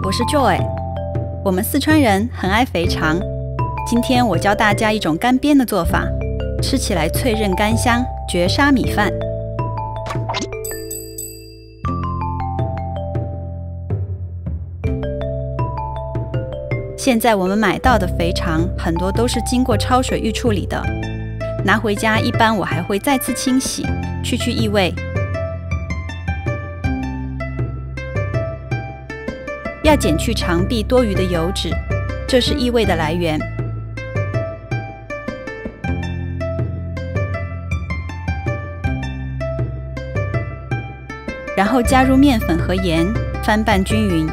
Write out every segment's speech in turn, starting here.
我是 Joy。我们四川人很爱肥肠，今天我教大家一种干煸的做法，吃起来脆韧干香，绝杀米饭。现在我们买到的肥肠很多都是经过焯水预处理的，拿回家一般我还会再次清洗，去异味。要减去肠壁多余的油脂，这是异味的来源。然后加入面粉和盐，翻拌均匀。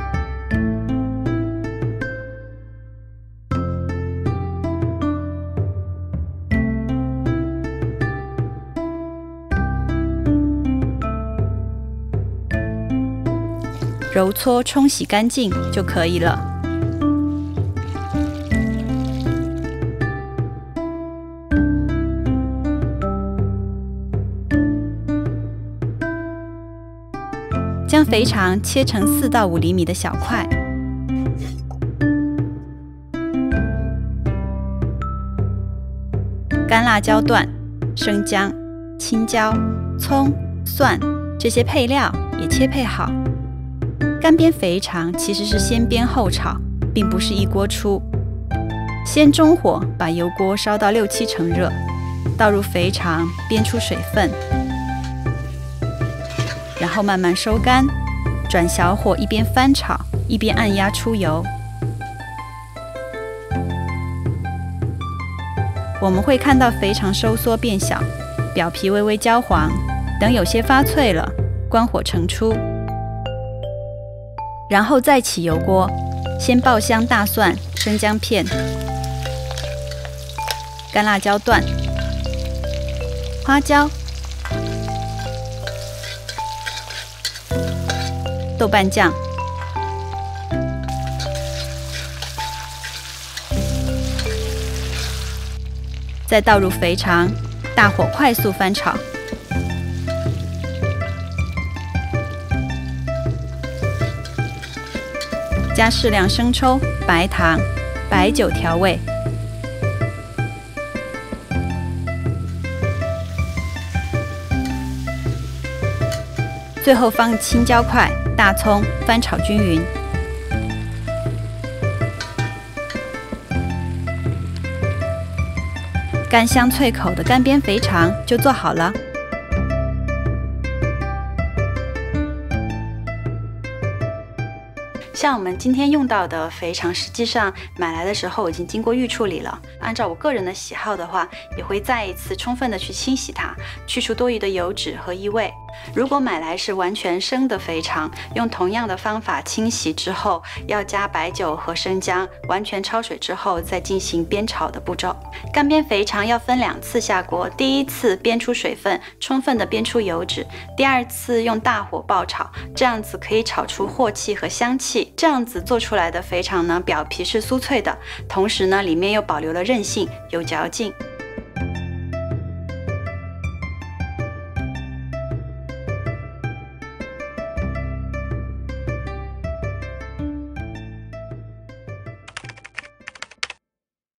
揉搓冲洗干净就可以了。将肥肠切成4到5厘米的小块，干辣椒段、生姜、青椒、葱、蒜这些配料也切配好。干煸肥肠其实是先煸后炒，并不是一锅出。先中火把油锅烧到6、7成热，倒入肥肠，煸出水分，然后慢慢收干，转小火一边翻炒一边按压出油。我们会看到肥肠收缩变小，表皮微微焦黄，等有些发脆了，关火盛出。然后再起油锅，先爆香大蒜、生姜片、干辣椒段、花椒、豆瓣酱，再倒入肥肠，大火快速翻炒。加适量生抽、白糖、白酒调味，最后放青椒块、大葱，翻炒均匀。干香脆口的干煸肥肠就做好了。像我们今天用到的肥肠，实际上买来的时候已经经过预处理了。按照我个人的喜好的话，也会再一次充分的去清洗它，去除多余的油脂和异味。如果买来是完全生的肥肠，用同样的方法清洗之后，要加白酒和生姜，完全焯水之后再进行煸炒的步骤。干煸肥肠要分2次下锅，第1次煸出水分，充分的煸出油脂，第2次用大火爆炒，这样子可以炒出镬气和香气。这样子做出来的肥肠呢，表皮是酥脆的，同时呢，里面又保留了韧性，有嚼劲。